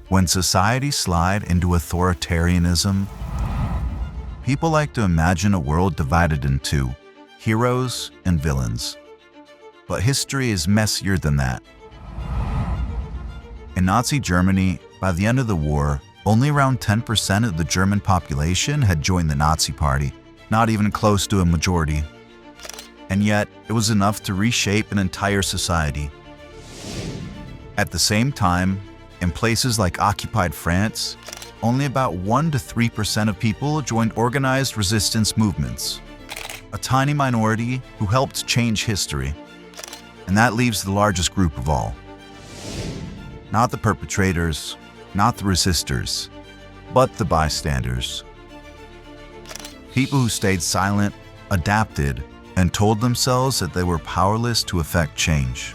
When societies slide into authoritarianism, people like to imagine a world divided in two, heroes and villains. But history is messier than that. In Nazi Germany, by the end of the war, only around 10% of the German population had joined the Nazi Party, not even close to a majority. And yet, it was enough to reshape an entire society. At the same time, in places like occupied France, only about 1 to 3% of people joined organized resistance movements, a tiny minority who helped change history. And that leaves the largest group of all. Not the perpetrators, not the resistors, but the bystanders. People who stayed silent, adapted, and told themselves that they were powerless to affect change.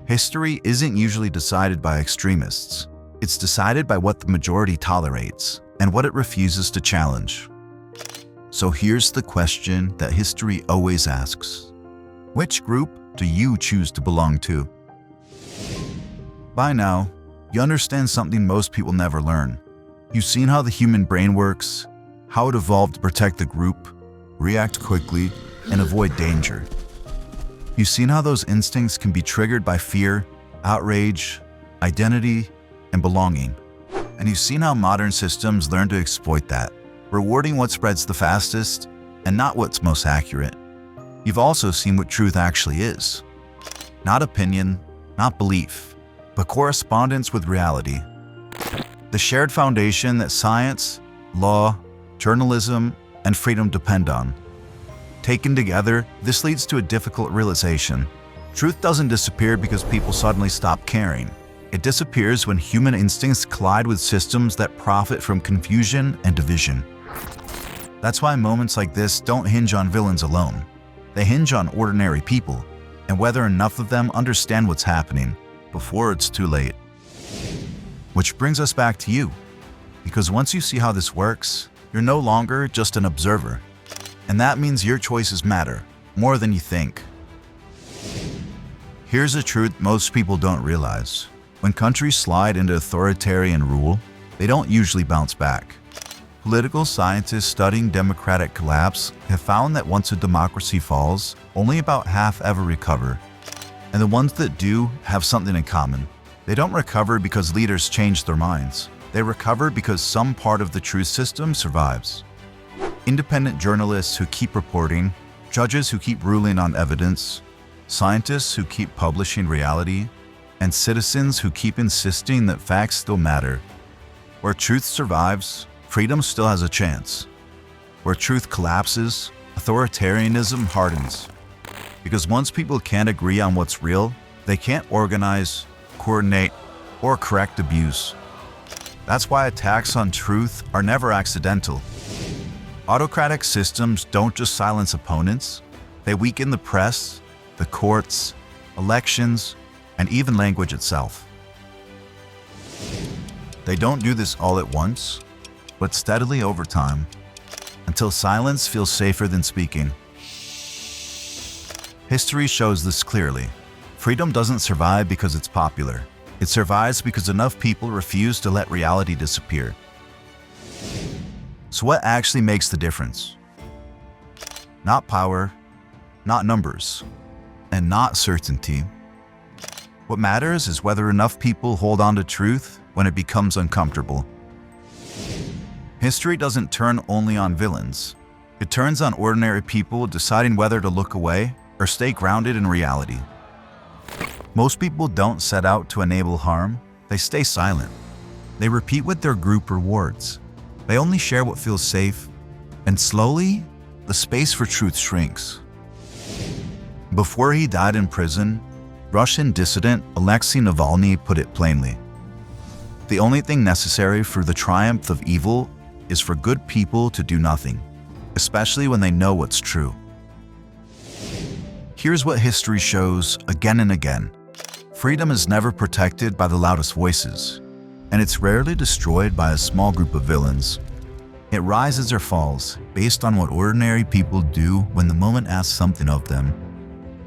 History isn't usually decided by extremists. It's decided by what the majority tolerates and what it refuses to challenge. So here's the question that history always asks. Which group do you choose to belong to? By now, you understand something most people never learn. You've seen how the human brain works, how it evolved to protect the group, react quickly, and avoid danger. You've seen how those instincts can be triggered by fear, outrage, identity, and belonging. And you've seen how modern systems learn to exploit that, rewarding what spreads the fastest and not what's most accurate. You've also seen what truth actually is. Not opinion, not belief, but correspondence with reality. The shared foundation that science, law, journalism, and freedom depend on. Taken together, this leads to a difficult realization. Truth doesn't disappear because people suddenly stop caring. It disappears when human instincts collide with systems that profit from confusion and division. That's why moments like this don't hinge on villains alone. They hinge on ordinary people, and whether enough of them understand what's happening before it's too late. Which brings us back to you, because once you see how this works, you're no longer just an observer. And that means your choices matter, more than you think. Here's a truth most people don't realize. When countries slide into authoritarian rule, they don't usually bounce back. Political scientists studying democratic collapse have found that once a democracy falls, only about half ever recover. And the ones that do have something in common. They don't recover because leaders change their minds. They recover because some part of the truth system survives. Independent journalists who keep reporting, judges who keep ruling on evidence, scientists who keep publishing reality, and citizens who keep insisting that facts still matter. Where truth survives, freedom still has a chance. Where truth collapses, authoritarianism hardens. Because once people can't agree on what's real, they can't organize, coordinate, or correct abuse. That's why attacks on truth are never accidental. Autocratic systems don't just silence opponents, they weaken the press, the courts, elections, and even language itself. They don't do this all at once, but steadily over time, until silence feels safer than speaking. History shows this clearly. Freedom doesn't survive because it's popular. It survives because enough people refuse to let reality disappear. So what actually makes the difference? Not power, not numbers, and not certainty. What matters is whether enough people hold on to truth when it becomes uncomfortable. History doesn't turn only on villains. It turns on ordinary people deciding whether to look away or stay grounded in reality. Most people don't set out to enable harm, they stay silent. They repeat what their group rewards. They only share what feels safe, and slowly, the space for truth shrinks. Before he died in prison, Russian dissident Alexei Navalny put it plainly. The only thing necessary for the triumph of evil is for good people to do nothing, especially when they know what's true. Here's what history shows again and again. Freedom is never protected by the loudest voices, and it's rarely destroyed by a small group of villains. It rises or falls based on what ordinary people do when the moment asks something of them.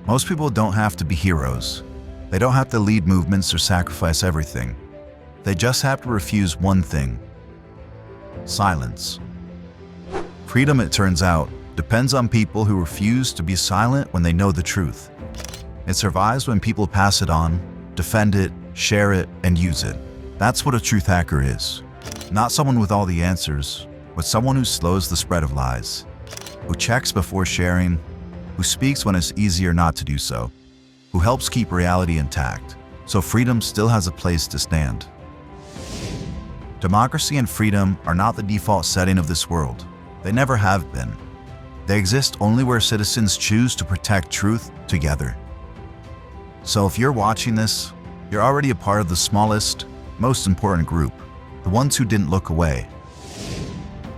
Most people don't have to be heroes. They don't have to lead movements or sacrifice everything. They just have to refuse one thing: silence. Freedom, it turns out, depends on people who refuse to be silent when they know the truth. It survives when people pass it on, defend it, share it, and use it. That's what a truth hacker is. Not someone with all the answers, but someone who slows the spread of lies, who checks before sharing, who speaks when it's easier not to do so, who helps keep reality intact, so freedom still has a place to stand. Democracy and freedom are not the default setting of this world. They never have been. They exist only where citizens choose to protect truth together. So if you're watching this, you're already a part of the smallest, most important group, the ones who didn't look away.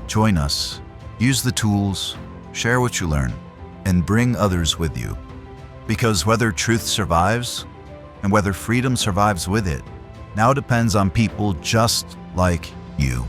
Join us, use the tools, share what you learn, and bring others with you. Because whether truth survives, and whether freedom survives with it, now depends on people just like you.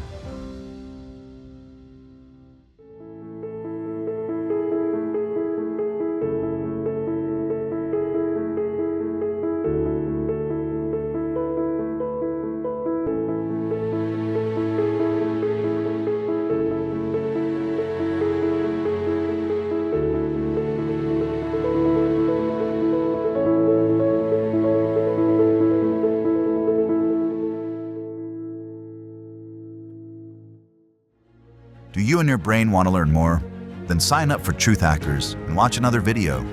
Do you and your brain want to learn more? Then sign up for Truth Hackers and watch another video.